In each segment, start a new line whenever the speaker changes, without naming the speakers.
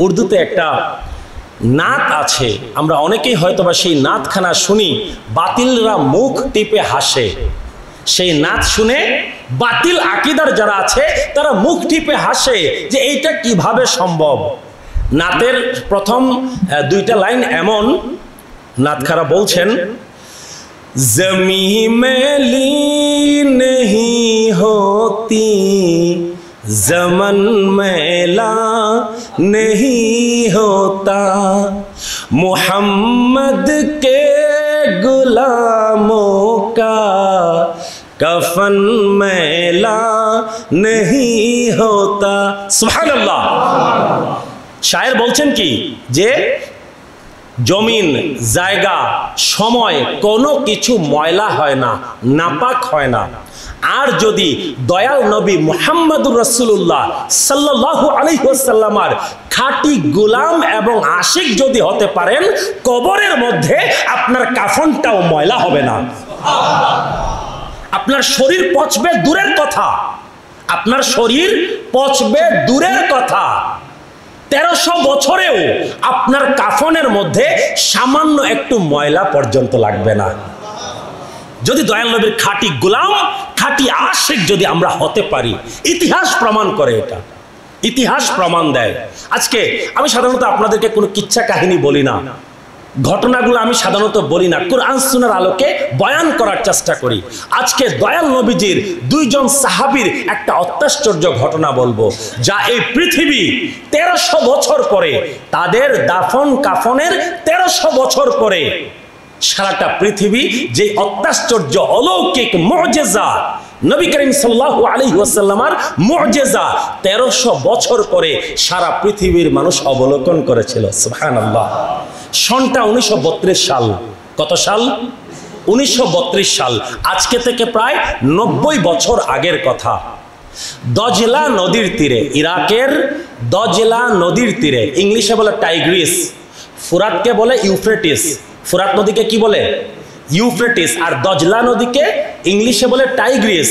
উর্দুতে একটা নাত আছে, আমরা অনেকেই হয়তোবা সেই নাতখানা শুনি, বাতিলরা মুখ টিপে হাসে। সেই নাত শুনে বাতিল আকীদার যারা আছে তারা মুখ টিপে হাসে যে এইটা কিভাবে সম্ভব। নাতের প্রথম দুইটা লাইন এমন, নাতখারা বলছেন, জমি মেলি নেহি হোতি জমন মেলা নেহি হোতা, মুহাম্মদ কে গুলামों का कफन मैला नहीं होता। सुबहानअल्लाह। शायर বলছেন কি যে জমিন, জায়গা, সময় কোনো কিছু ময়লা হয় না, নাপাক হয় না। আর যদি দয়াল নবী মুহাম্মদুর রাসূলুল্লাহ সাল্লাল্লাহু আলাইহি ওয়াসাল্লামের খাঁটি গোলাম এবং আশিক যদি হতে পারেন, কবরের মধ্যে আপনার কাফনটাও ময়লা হবে না। আপনার শরীর পচবে দূরের কথা, আপনার শরীর পচবে দূরের কথা, 1300 বছরেও আপনার কাফনের মধ্যে সামান্য একটু ময়লা পর্যন্ত লাগবে না। যদি দয়াল নবীর খাঁটি গোলাম, খাঁটি আশিক যদি আমরা হতে পারি, ইতিহাস প্রমাণ করে, এটা ইতিহাস প্রমাণ দেয়। আজকে আমি সাধারণত আপনাদেরকে কোনো কিচ্ছা কাহিনী বলি না, ঘটনাগুলো আমি সাধারণত বলি না, কুরআন সুন্নাহর আলোকে বয়ান করার চেষ্টা করি। আজকে দয়াল নবীজির দুইজন সাহাবীর একটা অত্যাশ্চর্য ঘটনা বলবো, যা এই পৃথিবী 1300 বছর পরে, তাদের দাফন কাফনের 1300 বছর পরে সারাটা পৃথিবী যে অত্যাশ্চর্য অলৌকিক মুজিজা, নবী করিম সাল্লাল্লাহু আলাইহি ওয়াসাল্লামের মুজিজা 1300 বছর পরে সারা পৃথিবীর মানুষ অবলোকন করেছিল। সুবহানাল্লাহ। সনটা 1932 সাল। কত সাল? 1932 সাল। আজকে থেকে প্রায় 90 বছর আগের কথা। দজলা নদীর তীরে, ইরাকের দজলা নদীর তীরে, ইংলিশে বলে টাইগ্রিস, ফুরাতকে বলে ইউফ্রেটিস। ফুরাত নদীকে কি বলে? ইউফ্রেটিস। আর দজলা নদীকে ইংলিশে বলে টাইগ্রিস।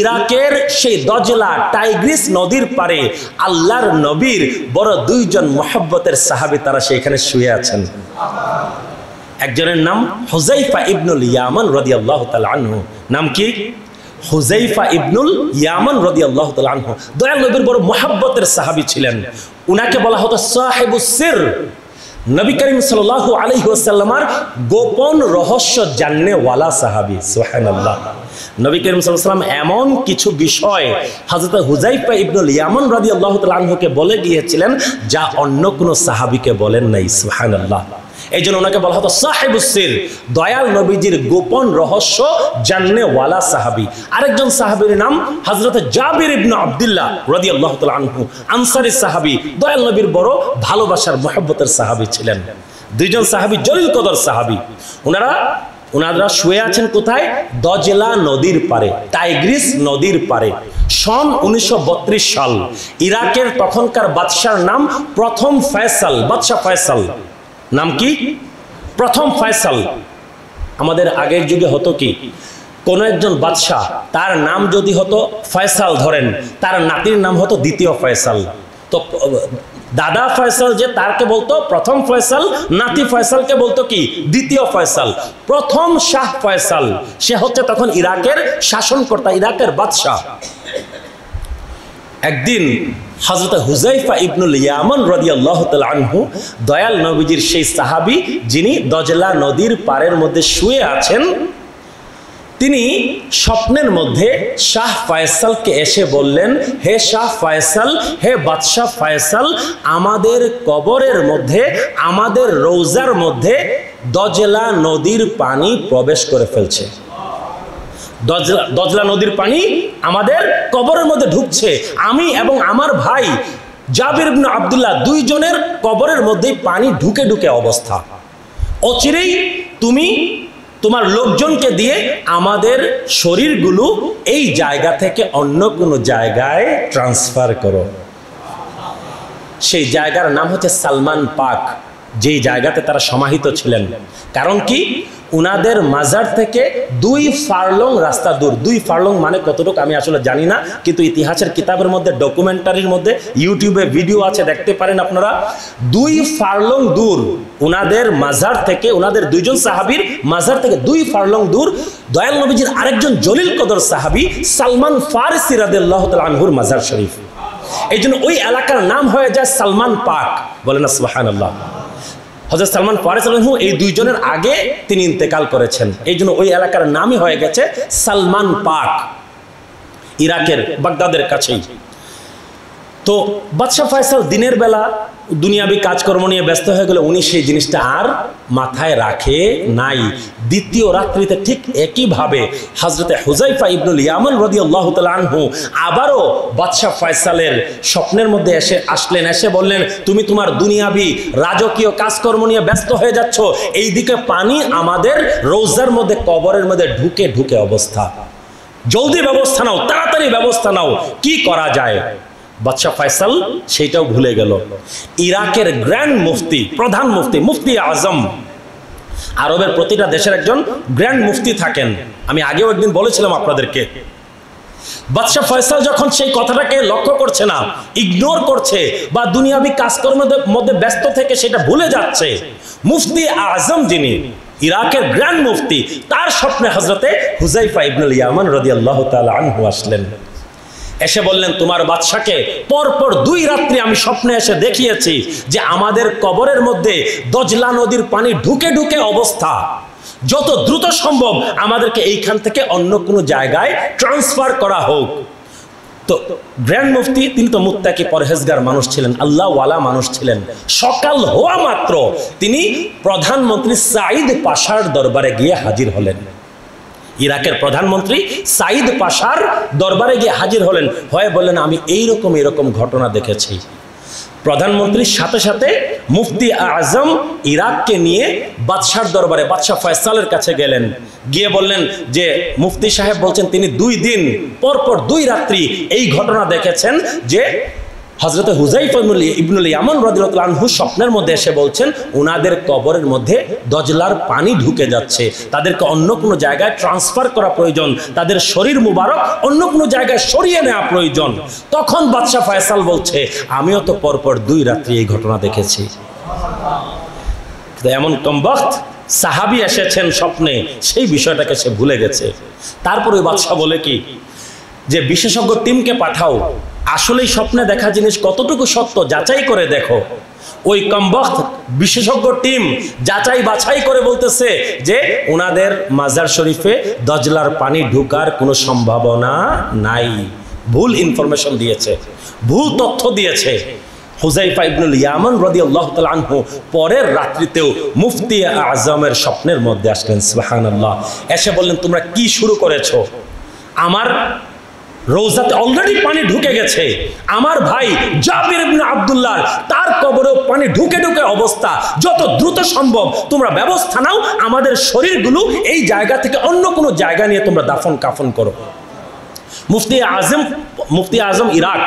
ইরাকের সেই দজলা টাইগ্রিস নদীর পারে আল্লাহর নবীর বড় দুইজন মুহাব্বতের সাহাবী, তারা সেখানে শুয়ে আছেন। একজনের নাম হুযায়ফা ইবনুল ইয়ামান রাদিয়াল্লাহু তাআলা আনহু। নাম কি? হুযায়ফা ইবনুল ইয়ামান রাদিয়াল্লাহু তাআলা আনহু। দয়াল নবীর বড় মুহাব্বতের সাহাবী ছিলেন। উনাকে বলা হতো সাহিবুস সির। নবী করিম সাল্লাল্লাহু আলাইহি ওয়াসাল্লামের গোপন রহস্য জাননেওয়ালা সাহাবী। সুবহানাল্লাহ। নবী করিম সাল্লাল্লাহু আলাইহি ওয়াসাল্লাম এমন কিছু বিষয় হযরত হুযায়ফা ইবনুল ইয়ামান রাদিয়াল্লাহু তাআলা আনহুকে বলে গিয়েছিলেন যা অন্য কোনো সাহাবীকে বলেন নাই। সুবহানাল্লাহ। এই জন্য ওনাকে বলা হতো সাহিবুস সির, দয়াল নবীজির গোপন রহস্য জাননেওয়ালা সাহাবী। আরেকজন সাহাবীর নাম হযরত জাবির ইবনে আব্দুল্লাহ রাদিয়াল্লাহু তাআলা আনহু, আনসারী সাহাবী, দয়াল নবীর বড় ভালোবাসার মুহাব্বতের সাহাবী ছিলেন। দুইজন সাহাবী জলিল কদর সাহাবী। ওনারা শুয়ে আছেন কোথায়? দজলা নদীর পারে, টাইগ্রিস নদীর পারে। সন 1932 সাল। ইরাকের তখনকার বাদশার নাম প্রথম ফয়সাল, বাদশা ফয়সাল। নাম কি? প্রথম ফয়সাল। আমাদের আগের যুগে হতো কি, কোন একজন বাদশাহ, তার নাম যদি হতো ফয়সাল, ধরেন তার নাতির নাম হতো দ্বিতীয় ফয়সাল, তো দাদা ফয়সাল যে তারকে বলতো প্রথম ফয়সাল, নাতি ফয়সালকে বলতো কি? দ্বিতীয় ফয়সাল। প্রথম শাহ ফয়সাল, সে হচ্ছে তখন ইরাকের শাসনকর্তা, ইরাকের বাদশাহ। একদিন হযরত হুযায়ফা ইবনুল ইয়ামান রাদিয়াল্লাহু তাআলা আনহু, দয়াল নবীজির সেই সাহাবী যিনি দজলা নদীর পাড়ের মধ্যে শুয়ে আছেন, তিনি স্বপ্নের মধ্যে শাহ ফয়সালকে এসে বললেন, হে শাহ ফয়সাল, হে বাদশাহ ফয়সাল, আমাদের কবরের মধ্যে, আমাদের রওজার মধ্যে দজলা নদীর পানি প্রবেশ করে ফেলছে। দজলা নদীর পানি আমাদের কবরের মধ্যে ঢুকছে। আমি এবং আমার ভাই জাবির ইবনে আব্দুল্লাহ দুইজনের কবরের মধ্যে পানি ঢুকে ঢুকে অবস্থা। অচিরেই তুমি তোমার লোকজনকে দিয়ে আমাদের শরীরগুলো এই জায়গা থেকে অন্য কোনো জায়গায় ট্রান্সফার করো। সেই জায়গার নাম হচ্ছে সালমান পাক, যেই জায়গাতে তারা সমাহিত ছিলেন। কারণ কি? উনাদের মাজার থেকে 2 ফারলং রাস্তা দূর। 2 ফারলং মানে কতটুকু আমি আসলে জানি না, কিন্তু ইতিহাসের কিতাবের মধ্যে, ডকুমেন্টারির মধ্যে, ইউটিউবে ভিডিও আছে, দেখতে পারেন আপনারা। 2 ফারলং দূর উনাদের মাজার থেকে, উনাদের 2 জন সাহাবীর মাজার থেকে 2 ফারলং দূর দয়াল নবীজির আরেকজন জলিল কদর সাহাবী সালমান ফারসি রাদিয়াল্লাহু তাআলা আনহুর মাজার শরীফ। এই জন্য ওই এলাকার নাম হয়ে যায় সালমান পাক। বলেন সুবহানাল্লাহ। হযরত সালমান ফারসি রাদিয়াল্লাহু এই 2 জনের আগে তিনি ইন্তেকাল করেছেন, এই জন্য ওই এলাকার নামই হয়ে গেছে সালমান পাক, ইরাকের বাগদাদের কাছেই। তো বাদশাহ ফয়সাল দিনের বেলা দুনিয়াবি কাজকর্ম নিয়ে ব্যস্ত হয়ে গেলে উনি সেই জিনিসটা আর মাথায় রাখে নাই। দ্বিতীয় রাত্রিতে ঠিক একইভাবে হযরতে হুযায়ফা ইবনুল ইয়ামান রাদিয়াল্লাহু তাআলা আনহু আবারও বাদশাহ ফয়সালের স্বপ্নের মধ্যে আসলেন, এসে বললেন, তুমি তোমার দুনিয়াবি রাজকীয় কাজকর্ম নিয়ে ব্যস্ত হয়ে যাচ্ছ, এইদিকে পানি আমাদের রওজার মধ্যে, কবরের মধ্যে ঢুকে ঢুকে অবস্থা, জলদি ব্যবস্থা নাও, তাড়াতাড়ি ব্যবস্থা নাও, কি করা যায়? বাদশাহ ফয়সাল সেইটাও ভুলে গেল। ইরাকের গ্র্যান্ড মুফতি, প্রধান মুফতি, মুফতি আজম, আরবের প্রতিটা দেশের একজন গ্র্যান্ড মুফতি থাকেন, আমি আগেও একদিন বলেছিলাম আপনাদেরকে। বাদশাহ ফয়সাল যখন সেই কথাটাকে লক্ষ্য করছে না, ইগনোর করছে, বা দুনিয়াবি কাজকর্মের মধ্যে ব্যস্ত থেকে সেটা ভুলে যাচ্ছে, মুফতি আজম যিনি ইরাকের গ্র্যান্ড মুফতি, তার স্বপ্নে হযরতে হুযায়ফা ইবনুল ইয়ামান রাদিয়াল্লাহু তাআলা আনহু আসলেন। এসে বললেন, তোমার বাদশাকে পরপর 2 রাত্রি আমি স্বপ্নে এসে দেখিয়েছি যে আমাদের কবরের মধ্যে দজলা নদীর পানি ঢুকে ঢুকে অবস্থা, যত দ্রুত সম্ভব আমাদেরকে এইখান থেকে অন্য কোনো জায়গায় ট্রান্সফার করা হোক। তো গ্র্যান্ড মুফতি তিনি তো মুত্তাকি পরহেজগার মানুষ ছিলেন, আল্লাহওয়ালা মানুষ ছিলেন। সকাল হওয়া মাত্র তিনি প্রধানমন্ত্রী সাঈদ পাশার দরবারে গিয়ে হাজির হলেন। ইরাকের প্রধানমন্ত্রী সাঈদ পাশার দরবারে গিয়ে হাজির হলেন, হয়ে বললেন, আমি এইরকম ঘটনা দেখেছি। প্রধানমন্ত্রীর সাথে সাথে মুফতি আজম ইরাককে নিয়ে বাদশার দরবারে, বাদশাহ ফয়সালের কাছে গেলেন, গিয়ে বললেন যে মুফতি সাহেব বলছেন তিনি 2 দিন পরপর 2 রাত্রি এই ঘটনা দেখেছেন যে হযরতে হুযায়ফা ইবনুল ইয়ামান রাদিয়াল্লাহু তাআলা আনহু স্বপ্নের মধ্যে এসে বলছেন উনাদের কবরের মধ্যে দজলার পানি ঢুকে যাচ্ছে, তাদেরকে অন্য কোনো জায়গায় ট্রান্সফার করা প্রয়োজন, তাদের শরীর মুবারক অন্য কোনো জায়গায় সরিয়ে নেওয়া প্রয়োজন। তখন বাদশাহ ফয়সাল বলছে, আমিও তো পরপর 2 রাত্রি এই ঘটনা দেখেছি। এমন কমবখত সাহাবী এসেছেন স্বপ্নে, সেই বিষয়টাকে সে ভুলে গেছে। তারপরে বাদশাহ বলে কি যে বিশেষজ্ঞ টিমকে পাঠাও, আসলেই স্বপ্নে দেখা জিনিস কতটুকু সত্য যাচাই করে দেখো। ওই কমবখত বিশেষজ্ঞ টিম যাচাই বাছাই করে বলতেছে যে ওনাদের মাজার শরীফে দজলার পানি ঢোকার কোনো সম্ভাবনা নাই, ভুল ইনফরমেশন দিয়েছে, ভুল তথ্য দিয়েছে। হুযায়ফা ইবনুল ইয়ামান রাদিয়াল্লাহু তাআলা আনহু পরের রাত্রিতেও মুফতি আজমের স্বপ্নের মধ্যে আসলেন, সুবহানাল্লাহ। এসে বললেন, তোমরা কি শুরু করেছো? আমার রওজাতে অলরেডি পানি ঢুকে গেছে, আমার ভাই জাবির ইবনে আব্দুল্লাহ তার কবরেও পানি ঢুকে ঢুকে অবস্থা, যত দ্রুত সম্ভব তোমরা ব্যবস্থা নাও, আমাদের শরীরগুলো এই জায়গা থেকে অন্য কোনো জায়গা নিয়ে তোমরা দাফন কাফন করো। মুফতি আজম ইরাক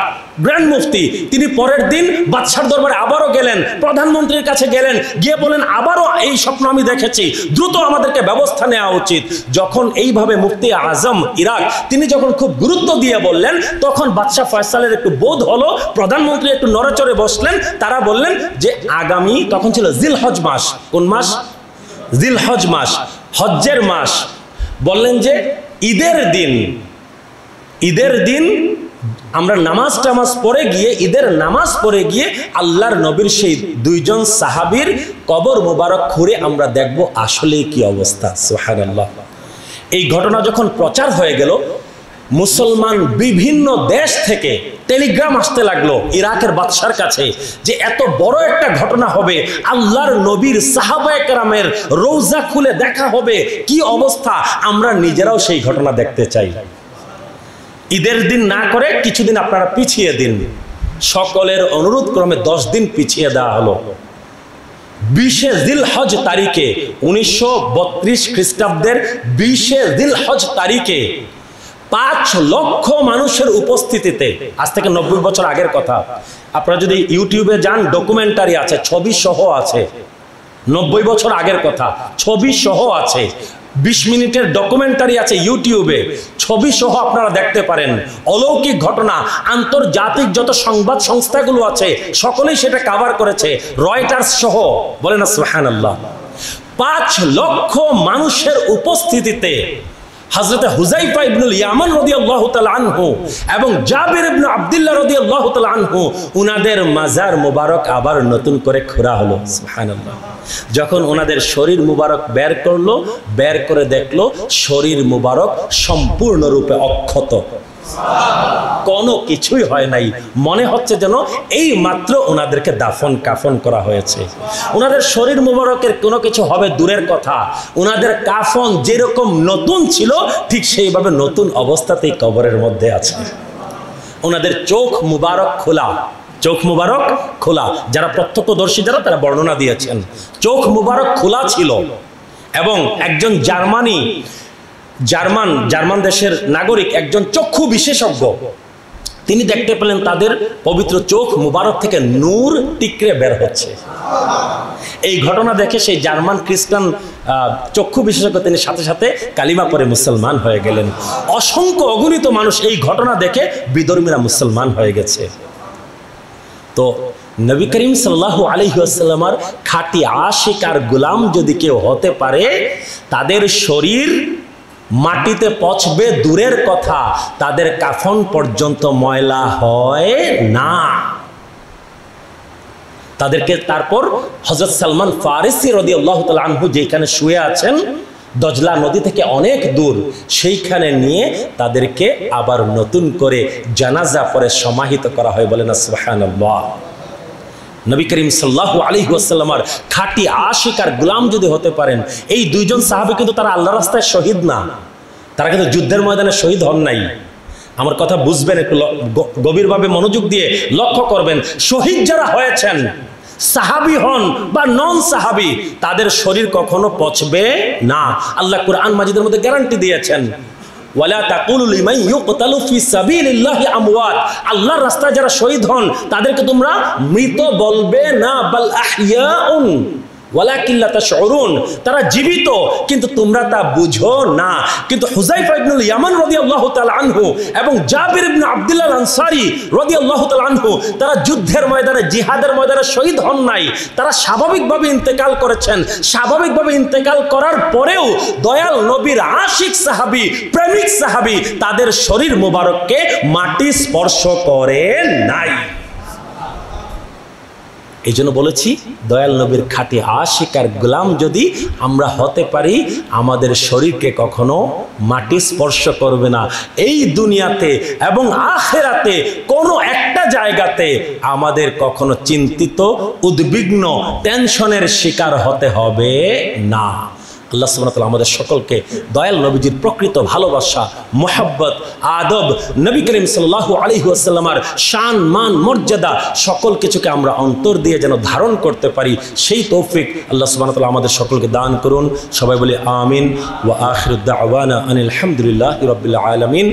গ্র্যান্ড মুফতি, তিনি পরের দিন বাদশার দরবারে আবারও গেলেন, প্রধানমন্ত্রীর কাছে গেলেন, গিয়ে বলেন, আবারও এই স্বপ্ন আমি দেখেছি, দ্রুত আমাদেরকে ব্যবস্থা নেওয়া উচিত। যখন এইভাবে মুফতি আজম ইরাক তিনি যখন খুব গুরুত্ব দিয়ে বললেন, তখন বাদশাহ ফয়সালের একটু বোধ হলো, প্রধানমন্ত্রী একটু নড়েচড়ে বসলেন। তারা বললেন যে আগামী, তখন ছিল জিলহজ মাস, কোন মাস? জিলহজ মাস, হজ্জের মাস। বললেন যে ঈদের দিন আমরা নামাজ টামাজ পড়ে গিয়ে, ঈদের নামাজ পড়ে গিয়ে আল্লাহর নবীর সেই 2 জন সাহাবীর কবর মোবারক খুঁড়ে আমরা দেখব আসলে কি অবস্থা। সুবহানাল্লাহ। এই ঘটনা যখন প্রচার হয়ে গেল, মুসলমান বিভিন্ন দেশ থেকে টেলিগ্রাম আসতে লাগলো ইরাকের বাদশার কাছে যে এত বড় একটা ঘটনা হবে, আল্লাহর নবীর সাহাবায়ে কেরামের রওজা খুলে দেখা হবে, কি অবস্থা, আমরা নিজেরাও সেই ঘটনা দেখতে চাই। ঈদের দিন না করে কিছুদিন আপনারা পিছিয়ে দিন। সকলের অনুরোধ ক্রমে 10 দিন পিছিয়ে দেওয়া হলো। 20 জিলহজ তারিখে 1932 খ্রিস্টাব্দের 20 জিলহজ তারিখে 5 লক্ষ মানুষের উপস্থিতিতে, আজ থেকে 90 বছর আগের কথা, আপনারা যদি ইউটিউবে যান ডকুমেন্টারি আছে, ছবি সহ আছে, 90 বছর আগের কথা, ছবি সহ আছে, 20 মিনিটের ডকুমেন্টারি আছে ইউটিউবে, ছবি সহ আপনারা দেখতে পারেন। অলৌকিক ঘটনা, আন্তর্জাতিক যত সংবাদ সংস্থাগুলো আছে সকলেই সেটা কভার করেছে, রয়টার্স সহ। বলেন না সুবহানাল্লাহ। 5 লক্ষ মানুষের উপস্থিতিতে হযরত হুযায়ফা ইবনুল ইয়ামান রাদিয়াল্লাহু তাআলা আনহু এবং জাবির ইবনে আব্দুল্লাহ রাদিয়াল্লাহু তাআলা আনহু উনাদের মাজার মুবারক আবার নতুন করে খোঁড়া হলো। সুবহানাল্লাহ। যখন ওনাদের শরীর মুবারক বের করলো, বের করে দেখলো শরীর মুবারক সম্পূর্ণরূপে অক্ষত, কোনো কিছুই হয় নাই। মনে হচ্ছে যেন এই মাত্র ওনাদেরকে দাফন কাফন করা হয়েছে। ওনাদের শরীর মুবারকের কোনো কিছু হবে দূরের কথা, ওনাদের কাফন যেরকম নতুন ছিল ঠিক সেইভাবে নতুন অবস্থাতেই কবরের মধ্যে আছে। ওনাদের চোখ মুবারক খোলা, চোখ মুবারক খোলা, যারা প্রত্যক্ষদর্শী যারা তারা বর্ণনা দিয়েছেন চোখ মুবারক খোলা ছিল। এবং একজন জার্মান দেশের নাগরিক, একজন চক্ষু বিশেষজ্ঞ, তিনি দেখতে পেলেন তাদের পবিত্র চোখ মুবারক থেকে নূর টিকরে বের হচ্ছে। এই ঘটনা দেখে সেই জার্মান খ্রিস্টান চক্ষু বিশেষজ্ঞ তিনি সাথে সাথে কালিমা পড়ে মুসলমান হয়ে গেলেন। অসংখ্য অগণিত মানুষ এই ঘটনা দেখে বিধর্মীরা মুসলমান হয়ে গেছে। তো নবী করিম সাল্লাল্লাহু আলাইহি ওয়াসাল্লামের খাঁটি আশিক আর গোলাম যদি কেউ হতে পারে, তাদের শরীর মাটিতে পচবে দূরের কথা, তাদের কাফন পর্যন্ত ময়লা হয় না। তাদেরকে তারপর হযরত সালমান ফারিসি রাদিয়াল্লাহু তাআলা আনহু যেখানে শুয়ে আছেন দজলা নদী থেকে অনেক দূর, সেইখানে নিয়ে তাদেরকে আবার নতুন করে জানাজা পরে সমাহিত করা হয়। বলেন না সুবহানাল্লাহ। নবী করিম সাল্লাল্লাহু আলাইহি ওয়াসাল্লামের খাঁটি আশিক আর গোলাম যদি হতে পারেন, এই দুইজন সাহাবী কিন্তু তারা আল্লাহর রাস্তায় শহীদ না, তারা কিন্তু যুদ্ধের ময়দানে শহীদ হন নাই। আমার কথা বুঝবেন, একটু গভীরভাবে মনোযোগ দিয়ে লক্ষ্য করবেন। শহীদ যারা হয়েছেন, সাহাবী হন বা নন সাহাবী, তাদের শরীর কখনো পচবে না। আল্লাহ কুরআন মাজিদের মধ্যে গ্যারান্টি দিয়েছেন, ওয়ালা তাকুলু লিমান ইউকতালু ফি সাবিলিল্লাহি আমওয়াত, আল্লাহর রাস্তায় যারা শহীদ হন তাদেরকে তোমরা মৃত বলবে না, বাল আহইয়াউন ওয়ালাকিন লা তাশউরুন, তারা জীবিত কিন্তু তোমরা তা বুঝো না। কিন্তু হুযায়ফা ইবনুল ইয়ামান রাদিয়াল্লাহু তাআলা আনহু এবং জাবির ইবনে আব্দুল্লাহ আনসারী রাদিয়াল্লাহু তাআলা আনহু তারা যুদ্ধের ময়দানে, জিহাদের ময়দানে শহীদ হন নাই, তারা স্বাভাবিকভাবে ইন্তেকাল করেছেন। স্বাভাবিকভাবে ইন্তেকাল করার পরেও দয়াল নবীর আশিক সাহাবী, প্রেমিক সাহাবী তাদের শরীর মোবারককে মাটি স্পর্শ করে নাই। এই জন্য বলেছি, দয়াল নবীর খাঁটি আশিক আর গোলাম যদি আমরা হতে পারি, আমাদের শরীরকে কখনো মাটি স্পর্শ করবে না। এই দুনিয়াতে এবং আখিরাতে কোনো একটা জায়গাতে আমাদের কখনো চিন্তিত, উদ্বিগ্ন, টেনশনের শিকার হতে হবে না। আল্লাহ সুবহানাহু ওয়া তাআলা আমাদের সকলকে দয়াল নবীজির প্রকৃত ভালোবাসা, মুহাব্বত, আদব, নবী করিম সাল্লাল্লাহু আলাইহি ওয়াসাল্লামের শান, মান, মর্যাদা সকল কিছুকে আমরা অন্তর দিয়ে যেন ধারণ করতে পারি, সেই তৌফিক আল্লাহ সুবহানাহু ওয়া তাআলা আমাদের সকলকে দান করুন। সবাই বলি আমিন। ওয়া আখিরু দাওয়ানা আনিল হামদুলিল্লাহি রাব্বিল আলামিন।